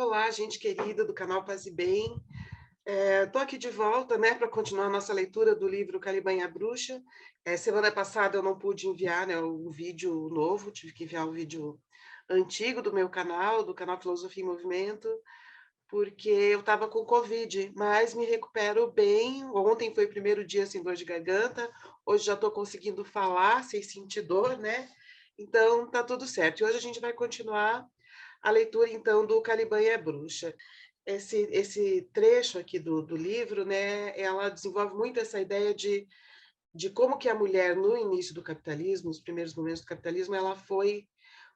Olá, gente querida do canal Paz e Bem. Estou aqui de volta, né, para continuar a nossa leitura do livro Caliban e a Bruxa. Semana passada eu não pude enviar, né, o vídeo novo, tive que enviar o vídeo antigo do meu canal, do canal Filosofia em Movimento, porque eu estava com Covid, mas me recupero bem. Ontem foi o primeiro dia sem dor de garganta, hoje já estou conseguindo falar sem sentir dor, né? Então tá tudo certo. E hoje a gente vai continuar a leitura, então, do Caliban e a Bruxa. Esse trecho aqui do livro, né, ela desenvolve muito essa ideia de como que a mulher, no início do capitalismo, nos primeiros momentos do capitalismo, ela foi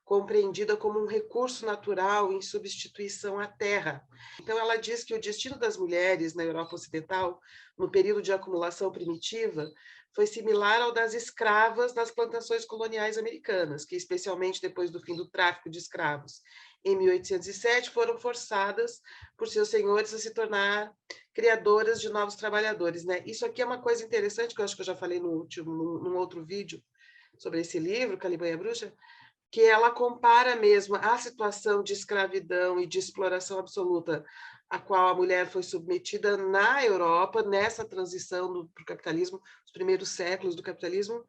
compreendida como um recurso natural em substituição à terra. Então, ela diz que o destino das mulheres na Europa Ocidental, no período de acumulação primitiva, foi similar ao das escravas nas plantações coloniais americanas, que, especialmente depois do fim do tráfico de escravos, em 1807, foram forçadas por seus senhores a se tornar criadoras de novos trabalhadores, né? Isso aqui é uma coisa interessante, que eu acho que eu já falei num outro vídeo sobre esse livro, Caliban e a Bruxa, que ela compara mesmo a situação de escravidão e de exploração absoluta a qual a mulher foi submetida na Europa, nessa transição para o capitalismo, os primeiros séculos do capitalismo,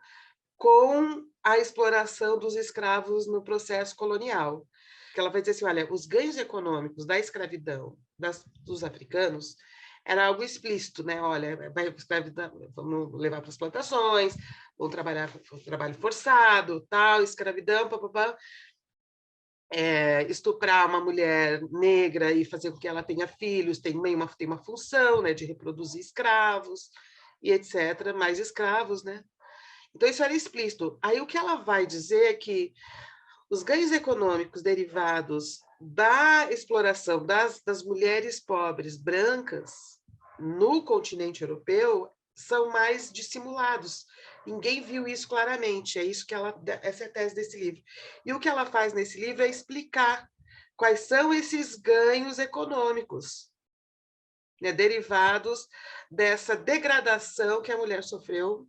com a exploração dos escravos no processo colonial. Que ela vai dizer assim, olha, os ganhos econômicos da escravidão dos africanos era algo explícito, né? Olha, vamos levar para as plantações, vão trabalhar trabalho forçado, tal, escravidão, papapá. Estuprar uma mulher negra e fazer com que ela tenha filhos tem uma função, né, de reproduzir escravos e etc., mais escravos, né? Então, isso era explícito. Aí, o que ela vai dizer é que os ganhos econômicos derivados da exploração das mulheres pobres brancas no continente europeu são mais dissimulados. Ninguém viu isso claramente. Essa é a tese desse livro. E o que ela faz nesse livro é explicar quais são esses ganhos econômicos, né, derivados dessa degradação que a mulher sofreu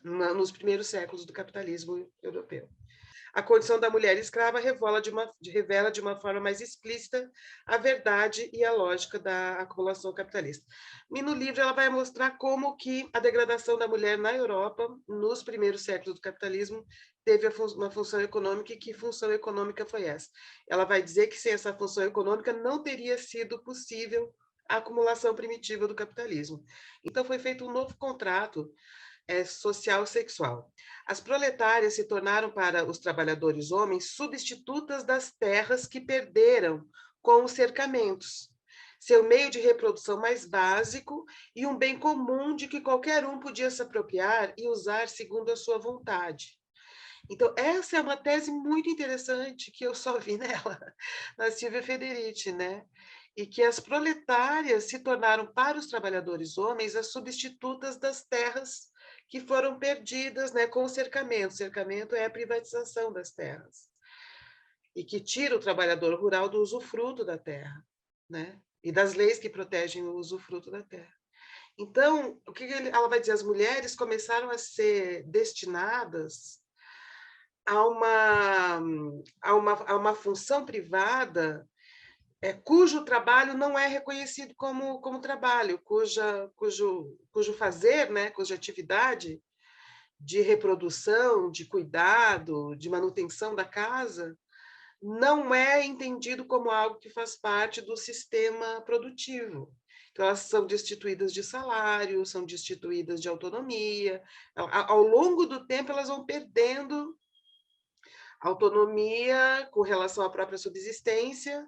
nos primeiros séculos do capitalismo europeu. A condição da mulher escrava revela de uma forma mais explícita a verdade e a lógica da acumulação capitalista. E no livro ela vai mostrar como que a degradação da mulher na Europa, nos primeiros séculos do capitalismo, teve uma função econômica, e que função econômica foi essa. Ela vai dizer que sem essa função econômica não teria sido possível a acumulação primitiva do capitalismo. Então foi feito um novo contrato social sexual. As proletárias se tornaram para os trabalhadores homens substitutas das terras que perderam com os cercamentos, seu meio de reprodução mais básico e um bem comum de que qualquer um podia se apropriar e usar segundo a sua vontade. Então, essa é uma tese muito interessante que eu só vi nela, na Silvia Federici, né? E que as proletárias se tornaram para os trabalhadores homens as substitutas das terras que foram perdidas, né, com o cercamento. O cercamento é a privatização das terras e que tira o trabalhador rural do usufruto da terra, né? E das leis que protegem o usufruto da terra. Então, o que ela vai dizer? As mulheres começaram a ser destinadas a uma função privada cujo trabalho não é reconhecido como trabalho, cujo fazer, né, cuja atividade de reprodução, de cuidado, de manutenção da casa, não é entendido como algo que faz parte do sistema produtivo. Então, elas são destituídas de salário, são destituídas de autonomia. Ao longo do tempo, elas vão perdendo autonomia com relação à própria subsistência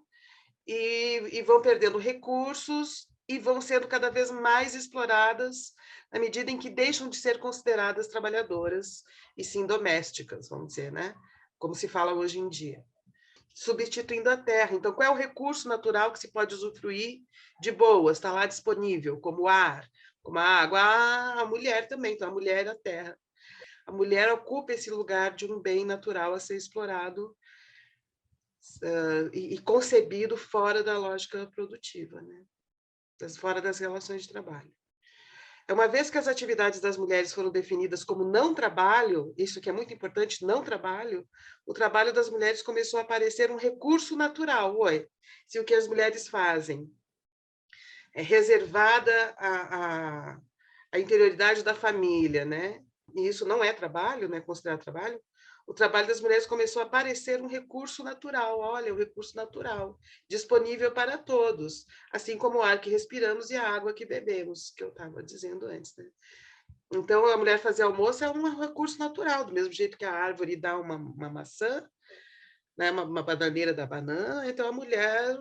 e vão perdendo recursos e vão sendo cada vez mais exploradas na medida em que deixam de ser consideradas trabalhadoras e sim domésticas, vamos dizer, né? Como se fala hoje em dia. Substituindo a terra. Então, qual é o recurso natural que se pode usufruir de boas? Está lá disponível, como o ar, como a água. A mulher também, então a mulher é a terra. A mulher ocupa esse lugar de um bem natural a ser explorado e concebido fora da lógica produtiva, né? Fora das relações de trabalho. Uma vez que as atividades das mulheres foram definidas como não trabalho, isso que é muito importante, não trabalho, o trabalho das mulheres começou a parecer um recurso natural. Oi, se o que as mulheres fazem é reservada à interioridade da família, né? E isso não é trabalho, não é considerado trabalho, o trabalho das mulheres começou a parecer um recurso natural. Olha, um recurso natural, disponível para todos, assim como o ar que respiramos e a água que bebemos, que eu estava dizendo antes, né? Então, a mulher fazer almoço é um recurso natural, do mesmo jeito que a árvore dá uma maçã, né, uma bananeira da banana, então a mulher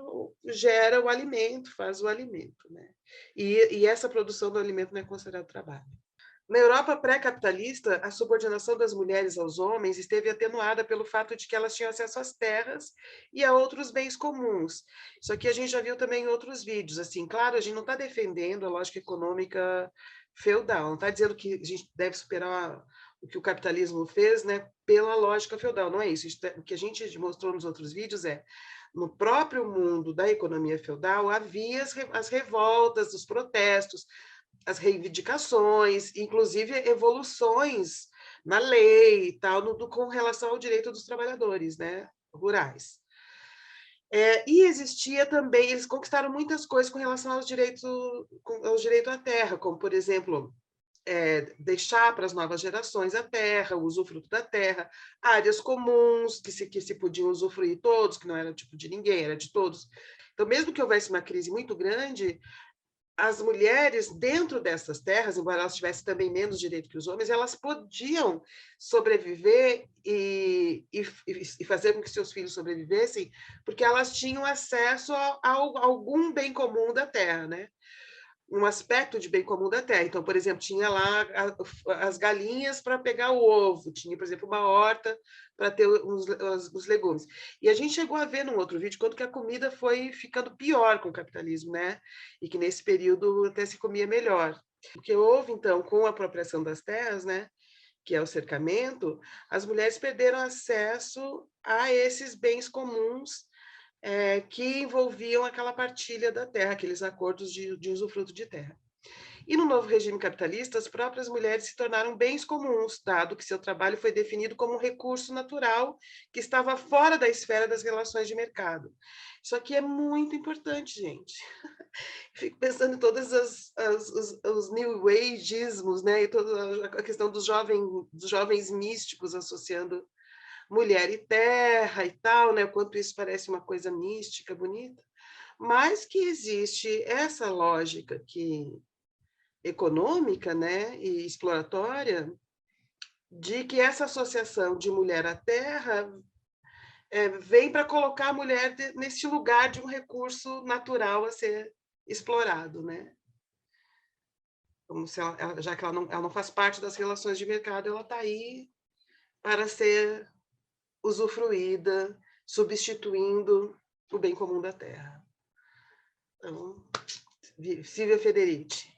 gera o alimento, faz o alimento, né? E essa produção do alimento não é considerado trabalho. Na Europa pré-capitalista, a subordinação das mulheres aos homens esteve atenuada pelo fato de que elas tinham acesso às terras e a outros bens comuns. Isso aqui a gente já viu também em outros vídeos. Assim, claro, a gente não está defendendo a lógica econômica feudal, não está dizendo que a gente deve superar o que o capitalismo fez, né, pela lógica feudal, não é isso. O que a gente mostrou nos outros vídeos é, no próprio mundo da economia feudal, havia as revoltas, os protestos, as reivindicações, inclusive evoluções na lei e tal, com relação ao direito dos trabalhadores, né, rurais. E existia também, eles conquistaram muitas coisas com relação ao direito à terra, como, por exemplo, deixar para as novas gerações a terra, o usufruto da terra, áreas comuns que se podiam usufruir todos, que não era tipo de ninguém, era de todos. Então, mesmo que houvesse uma crise muito grande, as mulheres dentro dessas terras, embora elas tivessem também menos direito que os homens, elas podiam sobreviver e fazer com que seus filhos sobrevivessem, porque elas tinham acesso a algum bem comum da terra, né? Um aspecto de bem comum da terra. Então, por exemplo, tinha lá as galinhas para pegar o ovo, tinha, por exemplo, uma horta para ter os legumes. E a gente chegou a ver num outro vídeo quanto que a comida foi ficando pior com o capitalismo, né? E que nesse período até se comia melhor. Porque houve, então, com a apropriação das terras, né, que é o cercamento, as mulheres perderam acesso a esses bens comuns que envolviam aquela partilha da terra, aqueles acordos de usufruto de terra. E no novo regime capitalista, as próprias mulheres se tornaram bens comuns, dado que seu trabalho foi definido como um recurso natural que estava fora da esfera das relações de mercado. Isso aqui é muito importante, gente. Fico pensando em todos os new ageismos, né? E toda a questão dos jovens místicos associando mulher e terra e tal, né? O quanto isso parece uma coisa mística, bonita, mas que existe essa lógica econômica, né, e exploratória, de que essa associação de mulher à terra vem para colocar a mulher nesse lugar de um recurso natural a ser explorado, né? Como se já que ela não faz parte das relações de mercado, ela está aí para ser usufruída, substituindo o bem comum da terra. Então, Silvia Federici,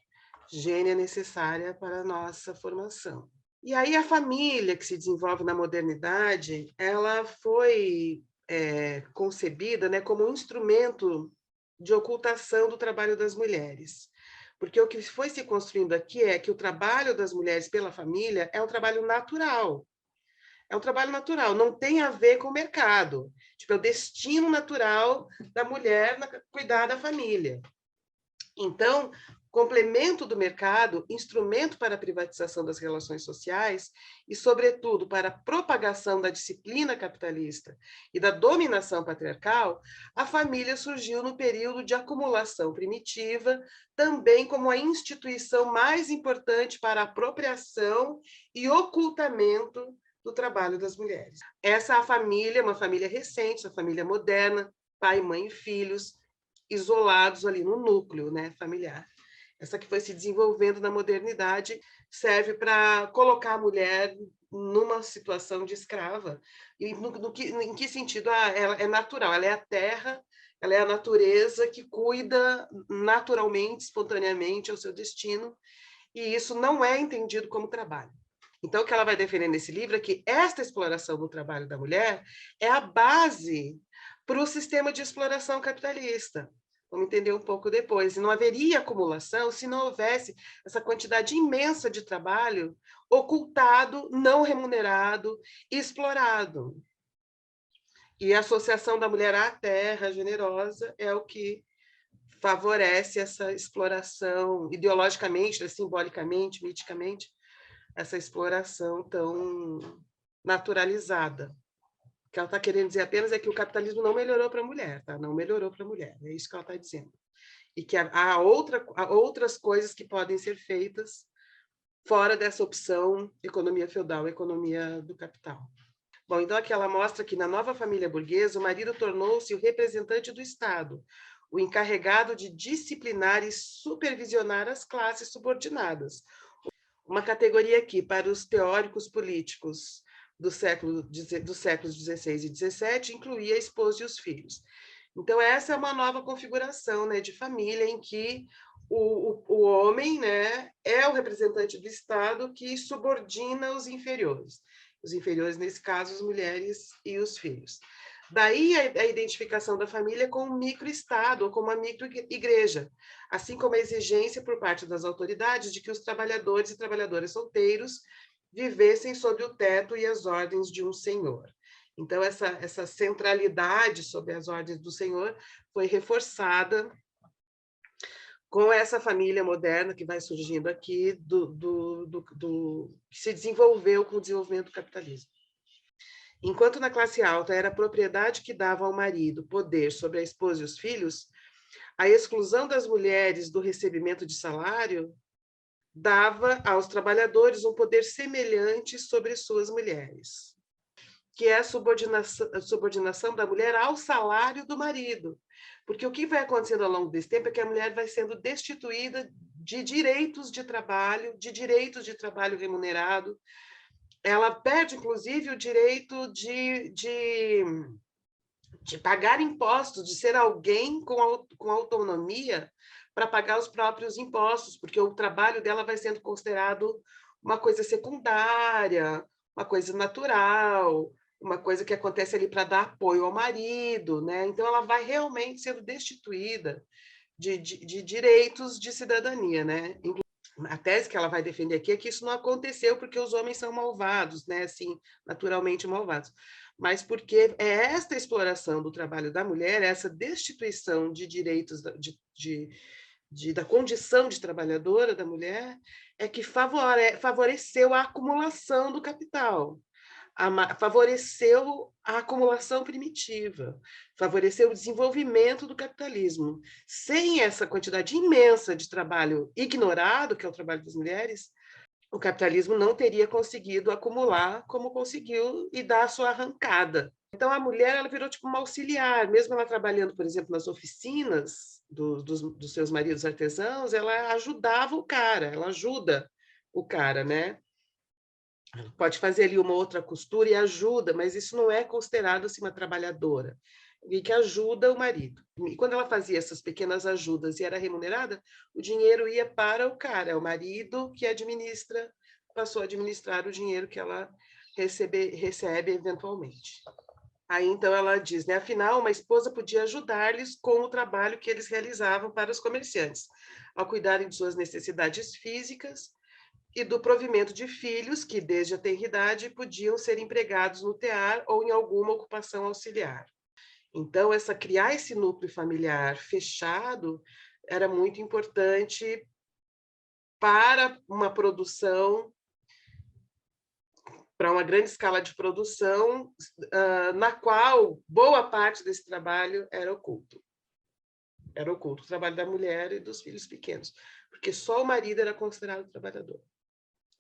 gênia necessária para a nossa formação. E aí a família que se desenvolve na modernidade, ela foi concebida, né, como um instrumento de ocultação do trabalho das mulheres. Porque o que foi se construindo aqui é que o trabalho das mulheres pela família é um trabalho natural. É um trabalho natural, não tem a ver com o mercado. Tipo, é o destino natural da mulher cuidar da família. Então, complemento do mercado, instrumento para a privatização das relações sociais e, sobretudo, para a propagação da disciplina capitalista e da dominação patriarcal, a família surgiu no período de acumulação primitiva, também como a instituição mais importante para a apropriação e ocultamento do trabalho das mulheres. Essa é a família, uma família recente, uma família moderna, pai, mãe e filhos, isolados ali no núcleo, né, familiar. Essa que foi se desenvolvendo na modernidade serve para colocar a mulher numa situação de escrava. E em que sentido? Ela é natural, ela é a terra, ela é a natureza que cuida naturalmente, espontaneamente ao seu destino, e isso não é entendido como trabalho. Então, o que ela vai defender nesse livro é que esta exploração do trabalho da mulher é a base para o sistema de exploração capitalista. Vamos entender um pouco depois. E não haveria acumulação se não houvesse essa quantidade imensa de trabalho ocultado, não remunerado, explorado. E a associação da mulher à terra generosa é o que favorece essa exploração ideologicamente, simbolicamente, miticamente, essa exploração tão naturalizada. O que ela está querendo dizer apenas é que o capitalismo não melhorou para a mulher, tá? Não melhorou para a mulher, é isso que ela está dizendo. E que há outras coisas que podem ser feitas fora dessa opção economia feudal, economia do capital. Bom, então aqui ela mostra que na nova família burguesa, o marido tornou-se o representante do Estado, o encarregado de disciplinar e supervisionar as classes subordinadas. Uma categoria que, para os teóricos políticos dos séculos XVI e XVII, incluía a esposa e os filhos. Então, essa é uma nova configuração, né, de família em que o homem, né, é o representante do Estado que subordina os inferiores. Os inferiores, nesse caso, as mulheres e os filhos. Daí a identificação da família com um microestado ou com uma microigreja, assim como a exigência por parte das autoridades de que os trabalhadores e trabalhadoras solteiros vivessem sob o teto e as ordens de um senhor. Então, essa centralidade sob as ordens do senhor foi reforçada com essa família moderna que vai surgindo aqui, que se desenvolveu com o desenvolvimento do capitalismo. Enquanto na classe alta era a propriedade que dava ao marido poder sobre a esposa e os filhos, a exclusão das mulheres do recebimento de salário dava aos trabalhadores um poder semelhante sobre suas mulheres, que é a subordinação da mulher ao salário do marido. Porque o que vai acontecendo ao longo desse tempo é que a mulher vai sendo destituída de direitos de trabalho remunerado. Ela perde, inclusive, o direito de pagar impostos, de ser alguém com autonomia para pagar os próprios impostos, porque o trabalho dela vai sendo considerado uma coisa secundária, uma coisa natural, uma coisa que acontece ali para dar apoio ao marido, né? Então, ela vai realmente sendo destituída de direitos de cidadania, né? A tese que ela vai defender aqui é que isso não aconteceu porque os homens são malvados, né? Assim, naturalmente malvados, mas porque é esta exploração do trabalho da mulher, essa destituição de direitos da condição de trabalhadora da mulher, é que favoreceu a acumulação do capital, favoreceu a acumulação primitiva, favoreceu o desenvolvimento do capitalismo. Sem essa quantidade imensa de trabalho ignorado, que é o trabalho das mulheres, o capitalismo não teria conseguido acumular como conseguiu e dar a sua arrancada. Então, a mulher ela virou tipo uma auxiliar, mesmo ela trabalhando, por exemplo, nas oficinas dos seus maridos artesãos, ela ajudava o cara, ela ajuda o cara, né? Pode fazer ali uma outra costura e ajuda, mas isso não é considerado assim, uma trabalhadora, e que ajuda o marido. E quando ela fazia essas pequenas ajudas e era remunerada, o dinheiro ia para o cara, é o marido que administra, passou a administrar o dinheiro que ela recebe eventualmente. Aí, então, ela diz, né? Afinal, uma esposa podia ajudar-lhes com o trabalho que eles realizavam para os comerciantes, ao cuidarem de suas necessidades físicas e do provimento de filhos que, desde a tenridade, podiam ser empregados no tear ou em alguma ocupação auxiliar. Então, criar esse núcleo familiar fechado era muito importante para uma produção, para uma grande escala de produção, na qual boa parte desse trabalho era oculto. Era oculto o trabalho da mulher e dos filhos pequenos, porque só o marido era considerado trabalhador.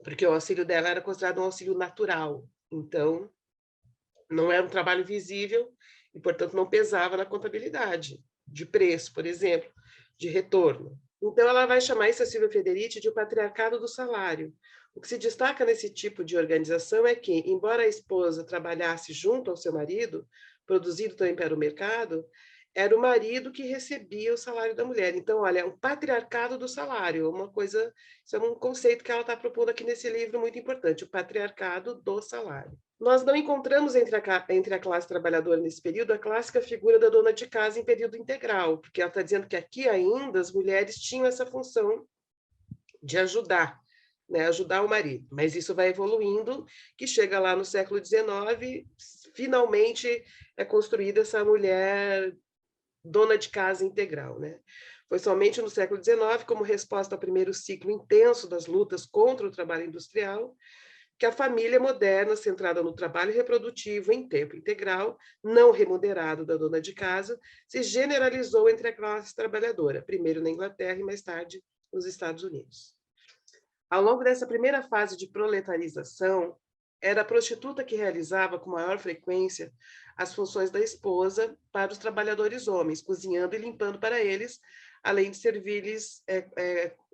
Porque o auxílio dela era considerado um auxílio natural, então não era um trabalho visível e, portanto, não pesava na contabilidade de preço, por exemplo, de retorno. Então, ela vai chamar isso, a Silvia Federici, de o patriarcado do salário. O que se destaca nesse tipo de organização é que, embora a esposa trabalhasse junto ao seu marido, produzindo também para o mercado, era o marido que recebia o salário da mulher. Então, olha, o patriarcado do salário, uma coisa, isso é um conceito que ela está propondo aqui nesse livro muito importante, o patriarcado do salário. Nós não encontramos entre a classe trabalhadora nesse período a clássica figura da dona de casa em período integral, porque ela está dizendo que aqui ainda as mulheres tinham essa função de ajudar, né, ajudar o marido. Mas isso vai evoluindo, que chega lá no século XIX, finalmente é construída essa mulher dona de casa integral, né? Foi somente no século XIX, como resposta ao primeiro ciclo intenso das lutas contra o trabalho industrial, que a família moderna, centrada no trabalho reprodutivo em tempo integral, não remunerado da dona de casa, se generalizou entre a classe trabalhadora, primeiro na Inglaterra e mais tarde nos Estados Unidos. Ao longo dessa primeira fase de proletarização, era a prostituta que realizava com maior frequência as funções da esposa para os trabalhadores homens, cozinhando e limpando para eles, além de servir-lhes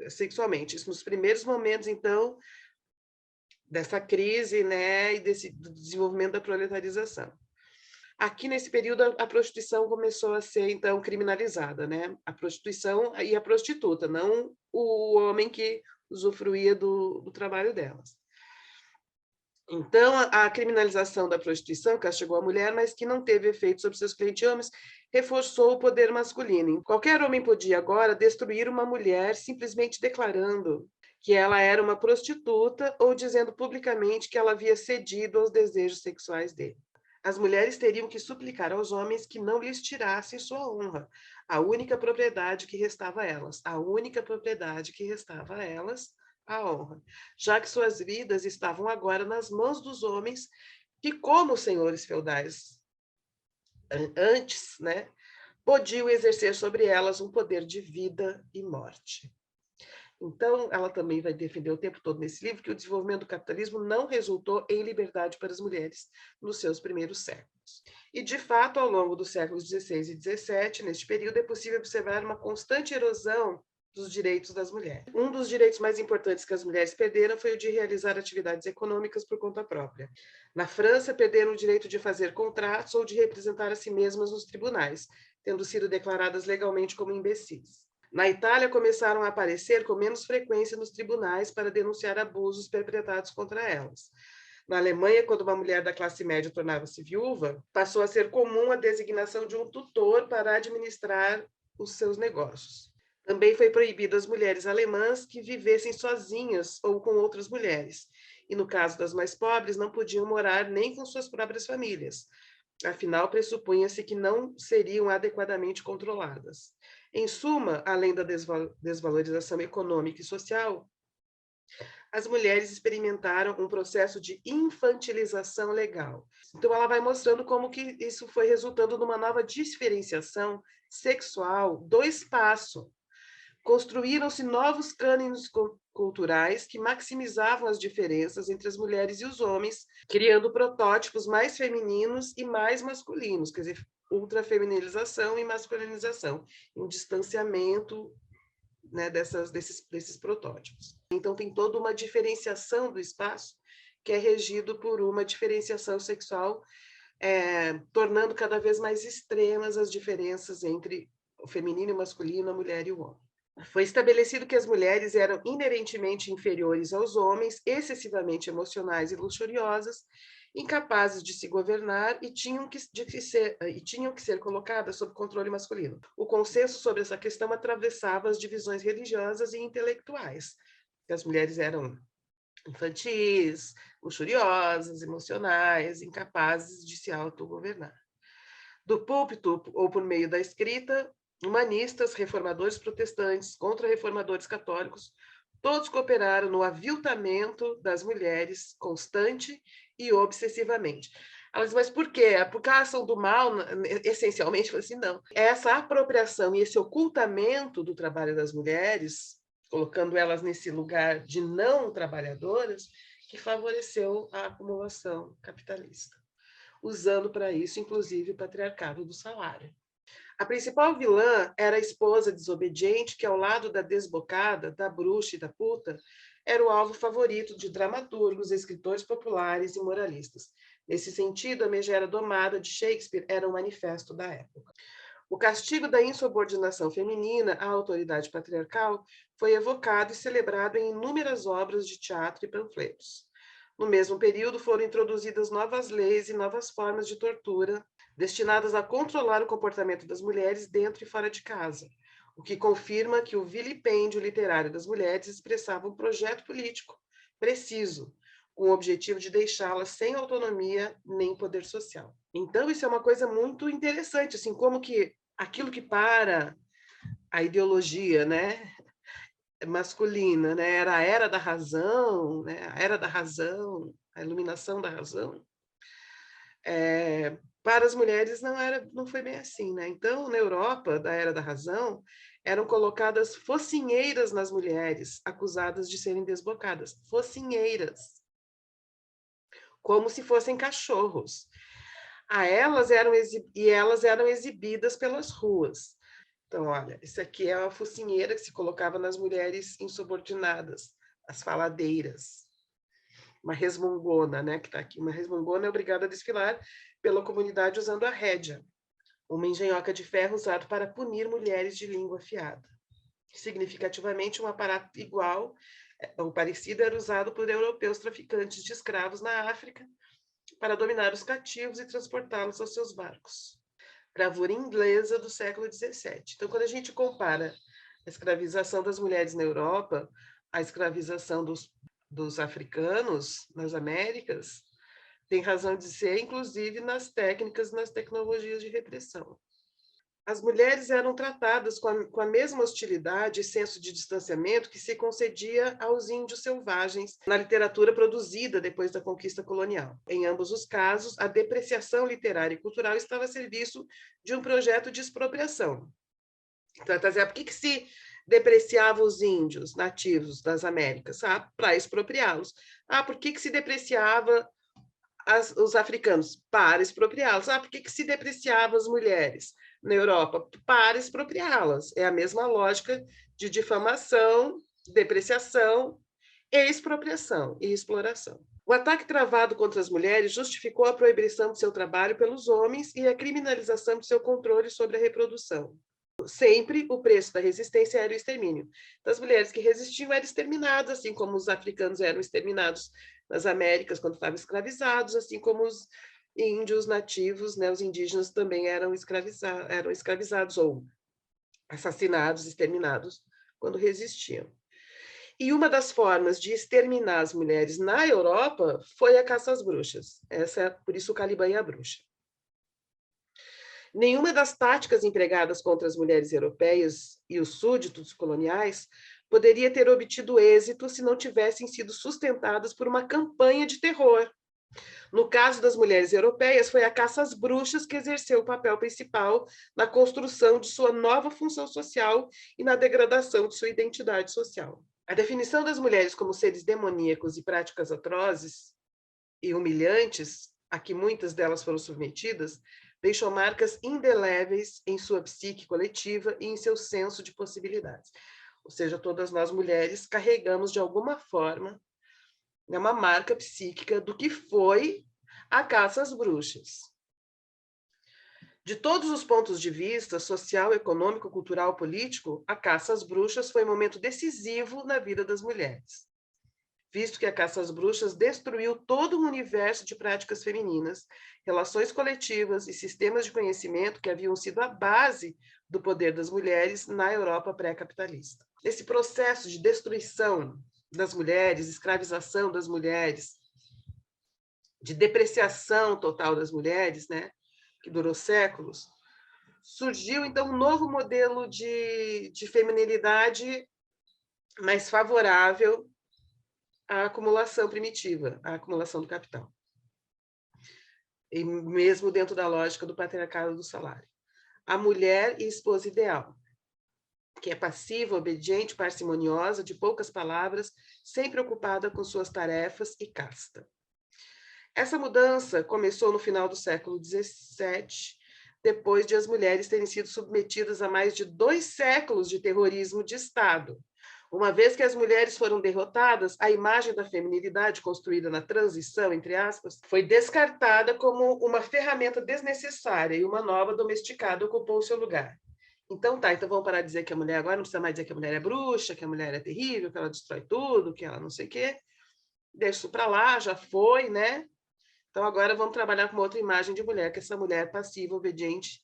sexualmente. Isso nos primeiros momentos, então, dessa crise, né, e do desenvolvimento da proletarização. Aqui, nesse período, a prostituição começou a ser, então, criminalizada, né? A prostituição e a prostituta, não o homem que usufruía do trabalho delas. Então, a criminalização da prostituição castigou a mulher, mas que não teve efeito sobre seus clientes homens, reforçou o poder masculino. Qualquer homem podia agora destruir uma mulher simplesmente declarando que ela era uma prostituta ou dizendo publicamente que ela havia cedido aos desejos sexuais dele. As mulheres teriam que suplicar aos homens que não lhes tirassem sua honra, a única propriedade que restava a elas, a honra, já que suas vidas estavam agora nas mãos dos homens, que, como senhores feudais antes, né, podiam exercer sobre elas um poder de vida e morte. Então, ela também vai defender o tempo todo nesse livro que o desenvolvimento do capitalismo não resultou em liberdade para as mulheres nos seus primeiros séculos. E, de fato, ao longo dos séculos XVI e XVII, neste período, é possível observar uma constante erosão dos direitos das mulheres. Um dos direitos mais importantes que as mulheres perderam foi o de realizar atividades econômicas por conta própria. Na França, perderam o direito de fazer contratos ou de representar a si mesmas nos tribunais, tendo sido declaradas legalmente como imbecis. Na Itália, começaram a aparecer com menos frequência nos tribunais para denunciar abusos perpetrados contra elas. Na Alemanha, quando uma mulher da classe média tornava-se viúva, passou a ser comum a designação de um tutor para administrar os seus negócios. Também foi proibido às mulheres alemãs que vivessem sozinhas ou com outras mulheres. E, no caso das mais pobres, não podiam morar nem com suas próprias famílias. Afinal, pressupunha-se que não seriam adequadamente controladas. Em suma, além da desvalorização econômica e social, as mulheres experimentaram um processo de infantilização legal. Então, ela vai mostrando como que isso foi resultando numa nova diferenciação sexual do espaço. Construíram-se novos cânones culturais que maximizavam as diferenças entre as mulheres e os homens, criando protótipos mais femininos e mais masculinos, quer dizer, ultrafeminilização e masculinização, um distanciamento, né, desses protótipos. Então, tem toda uma diferenciação do espaço que é regido por uma diferenciação sexual, tornando cada vez mais extremas as diferenças entre o feminino e o masculino, a mulher e o homem. Foi estabelecido que as mulheres eram inerentemente inferiores aos homens, excessivamente emocionais e luxuriosas, incapazes de se governar e tinham que ser colocadas sob controle masculino. O consenso sobre essa questão atravessava as divisões religiosas e intelectuais. As mulheres eram infantis, luxuriosas, emocionais, incapazes de se autogovernar. Do púlpito ou por meio da escrita, humanistas, reformadores protestantes, contra-reformadores católicos, todos cooperaram no aviltamento das mulheres constante e obsessivamente. Elas dizem, mas por quê? É por causa do mal, essencialmente? Assim, não. Essa apropriação e esse ocultamento do trabalho das mulheres, colocando elas nesse lugar de não trabalhadoras, que favoreceu a acumulação capitalista, usando para isso, inclusive, o patriarcado do salário. A principal vilã era a esposa desobediente, que, ao lado da desbocada, da bruxa e da puta, era o alvo favorito de dramaturgos, escritores populares e moralistas. Nesse sentido, a megera domada de Shakespeare era um manifesto da época. O castigo da insubordinação feminina à autoridade patriarcal foi evocado e celebrado em inúmeras obras de teatro e panfletos. No mesmo período, foram introduzidas novas leis e novas formas de tortura destinadas a controlar o comportamento das mulheres dentro e fora de casa, o que confirma que o vilipêndio literário das mulheres expressava um projeto político preciso, com o objetivo de deixá-las sem autonomia nem poder social. Então, isso é uma coisa muito interessante, assim, como que aquilo que para a ideologia, né, masculina, né, era a era da razão, né, a era da razão, a iluminação da razão, para as mulheres não foi bem assim, né? Então, na Europa, da Era da Razão, eram colocadas focinheiras nas mulheres, acusadas de serem desbocadas. Focinheiras, como se fossem cachorros. Elas eram exibidas pelas ruas. Então, olha, isso aqui é uma focinheira que se colocava nas mulheres insubordinadas, as faladeiras. Uma resmungona, né, que está aqui. Uma resmungona é obrigada a desfilar pela comunidade usando a rédea, uma engenhoca de ferro usado para punir mulheres de língua afiada. Significativamente, um aparato igual ou parecido era usado por europeus traficantes de escravos na África para dominar os cativos e transportá-los aos seus barcos. Gravura inglesa do século XVII. Então, quando a gente compara a escravização das mulheres na Europa, a escravização dos africanos nas Américas, tem razão de ser, inclusive, nas técnicas, nas tecnologias de repressão. As mulheres eram tratadas com a mesma hostilidade e senso de distanciamento que se concedia aos índios selvagens na literatura produzida depois da conquista colonial. Em ambos os casos, a depreciação literária e cultural estava a serviço de um projeto de expropriação. Então, por que se depreciava os índios nativos das Américas? Para expropriá-los. Por que se depreciava os africanos? Para expropriá-los. Por que se depreciava as mulheres na Europa? Para expropriá-las. É a mesma lógica de difamação, depreciação, expropriação e exploração. O ataque travado contra as mulheres justificou a proibição de seu trabalho pelos homens e a criminalização de seu controle sobre a reprodução. Sempre o preço da resistência era o extermínio. Então, as mulheres que resistiam eram exterminadas, assim como os africanos eram exterminados nas Américas quando estavam escravizados, assim como os índios nativos, né, os indígenas também eram escravizados ou assassinados, exterminados quando resistiam. E uma das formas de exterminar as mulheres na Europa foi a caça às bruxas. Por isso o Caliban e a bruxa. Nenhuma das táticas empregadas contra as mulheres europeias e os súditos coloniais poderia ter obtido êxito se não tivessem sido sustentadas por uma campanha de terror. No caso das mulheres europeias, foi a caça às bruxas que exerceu o papel principal na construção de sua nova função social e na degradação de sua identidade social. A definição das mulheres como seres demoníacos e práticas atrozes e humilhantes, a que muitas delas foram submetidas, deixou marcas indeléveis em sua psique coletiva e em seu senso de possibilidades. Ou seja, todas nós mulheres carregamos, de alguma forma, uma marca psíquica do que foi a caça às bruxas. De todos os pontos de vista, social, econômico, cultural, político, a caça às bruxas foi um momento decisivo na vida das mulheres, visto que a caça às bruxas destruiu todo um universo de práticas femininas, relações coletivas e sistemas de conhecimento que haviam sido a base do poder das mulheres na Europa pré-capitalista. Esse processo de destruição das mulheres, escravização das mulheres, de depreciação total das mulheres, né, que durou séculos, surgiu, então, um novo modelo de feminilidade mais favorável à acumulação primitiva, à acumulação do capital. E mesmo dentro da lógica do patriarcado do salário. A mulher e esposa ideal, que é passiva, obediente, parcimoniosa, de poucas palavras, sempre ocupada com suas tarefas e casta. Essa mudança começou no final do século XVII, depois de as mulheres terem sido submetidas a mais de 2 séculos de terrorismo de Estado. Uma vez que as mulheres foram derrotadas, a imagem da feminilidade construída na transição, entre aspas, foi descartada como uma ferramenta desnecessária e uma nova domesticada ocupou o seu lugar. Então então vamos parar de dizer que a mulher agora não precisa mais dizer que a mulher é bruxa, que a mulher é terrível, que ela destrói tudo, que ela não sei o quê. Deixa isso para lá, já foi, né? Então agora vamos trabalhar com uma outra imagem de mulher, que é essa mulher passiva, obediente,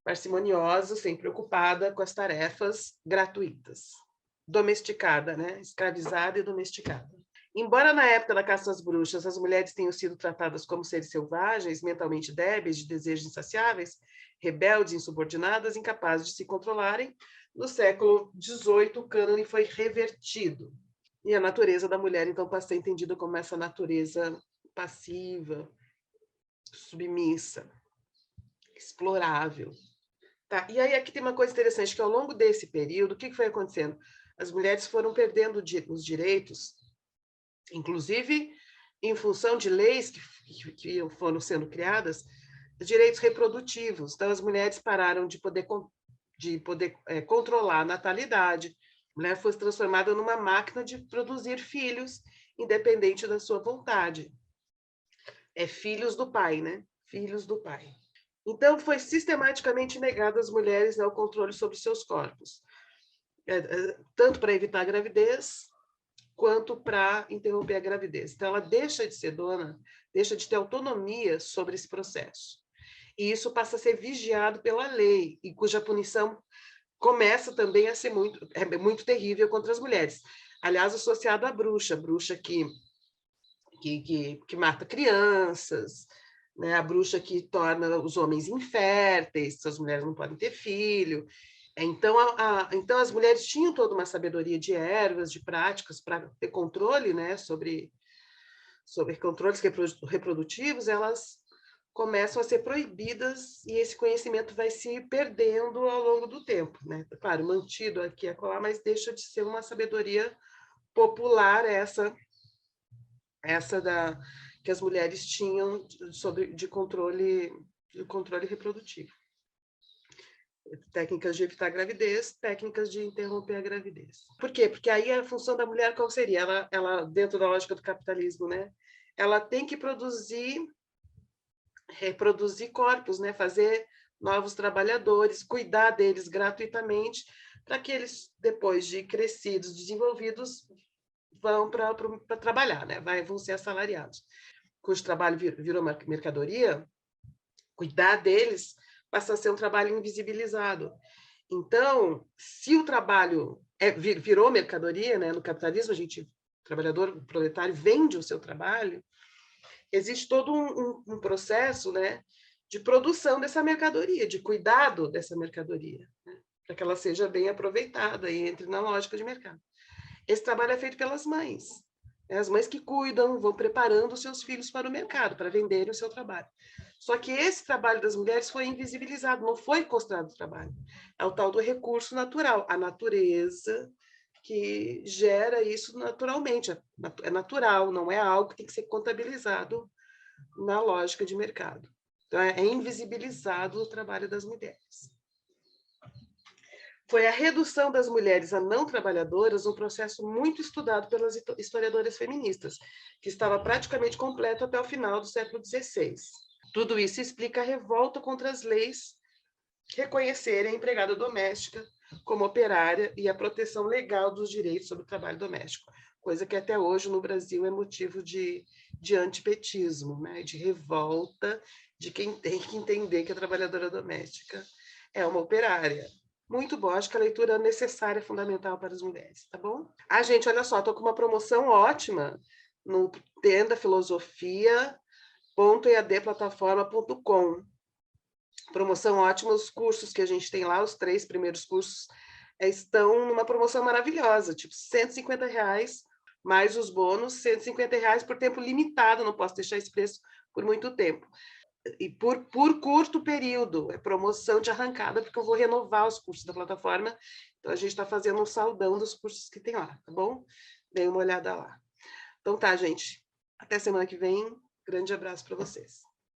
parcimoniosa, sempre preocupada com as tarefas gratuitas. Domesticada, né? Escravizada e domesticada. Embora na época da caça às bruxas as mulheres tenham sido tratadas como seres selvagens, mentalmente débeis, de desejos insaciáveis, rebeldes, insubordinadas, incapazes de se controlarem, no século XVIII o cânone foi revertido. E a natureza da mulher, então, passa a ser entendida como essa natureza passiva, submissa, explorável. Tá? E aí aqui tem uma coisa interessante, que ao longo desse período, o que foi acontecendo? As mulheres foram perdendo os direitos, inclusive em função de leis que foram sendo criadas, direitos reprodutivos. Então, as mulheres pararam de poder controlar a natalidade. A mulher foi transformada numa máquina de produzir filhos, independente da sua vontade. É filhos do pai, né? Filhos do pai. Então, foi sistematicamente negado às mulheres, né, o controle sobre seus corpos, tanto para evitar a gravidez, quanto para interromper a gravidez. Então, ela deixa de ser dona, deixa de ter autonomia sobre esse processo. E isso passa a ser vigiado pela lei, e cuja punição começa também a ser muito terrível contra as mulheres. Aliás, associado à bruxa que mata crianças, né? A bruxa que torna os homens inférteis, as mulheres não podem ter filho. Então, então as mulheres tinham toda uma sabedoria de ervas, de práticas para ter controle, né, sobre controles reprodutivos, elas começam a ser proibidas e esse conhecimento vai se perdendo ao longo do tempo, né? Claro, mantido aqui e acolá, mas deixa de ser uma sabedoria popular essa que as mulheres tinham de controle reprodutivo. Técnicas de evitar a gravidez, técnicas de interromper a gravidez. Por quê? Porque aí a função da mulher qual seria? Ela dentro da lógica do capitalismo, né? Ela tem que reproduzir corpos, né? Fazer novos trabalhadores, cuidar deles gratuitamente, para que eles, depois de crescidos, desenvolvidos, vão para trabalhar, né? Vão ser assalariados. Cujo trabalho virou mercadoria, cuidar deles passa a ser um trabalho invisibilizado. Então, se o trabalho virou mercadoria, né? No capitalismo, o trabalhador o proletário vende o seu trabalho, existe todo um processo, né, de produção dessa mercadoria, de cuidado dessa mercadoria, né, para que ela seja bem aproveitada e entre na lógica de mercado. Esse trabalho é feito pelas mães. As mães que cuidam, vão preparando os seus filhos para o mercado, para venderem o seu trabalho. Só que esse trabalho das mulheres foi invisibilizado, não foi considerado trabalho. É o tal do recurso natural, a natureza que gera isso naturalmente. É natural, não é algo que tem que ser contabilizado na lógica de mercado. Então, é invisibilizado o trabalho das mulheres. Foi a redução das mulheres a não trabalhadoras um processo muito estudado pelas historiadoras feministas, que estava praticamente completo até o final do século XVI. Tudo isso explica a revolta contra as leis reconhecerem a empregada doméstica como operária e a proteção legal dos direitos sobre o trabalho doméstico, coisa que até hoje no Brasil é motivo de antipetismo, né? De revolta de quem tem que entender que a trabalhadora doméstica é uma operária. Muito bom, acho que a leitura é necessária, fundamental para as mulheres, tá bom? Gente, olha só, estou com uma promoção ótima no tendafilosofia.eadplataforma.com. Promoção ótima, os cursos que a gente tem lá, os 3 primeiros cursos, estão numa promoção maravilhosa, tipo R$ 150, mais os bônus, R$ 150 por tempo limitado, não posso deixar esse preço por muito tempo. E por curto período, é promoção de arrancada, porque eu vou renovar os cursos da plataforma, então a gente está fazendo um saldão dos cursos que tem lá, tá bom? Dê uma olhada lá. Então tá, gente, até semana que vem, grande abraço para vocês.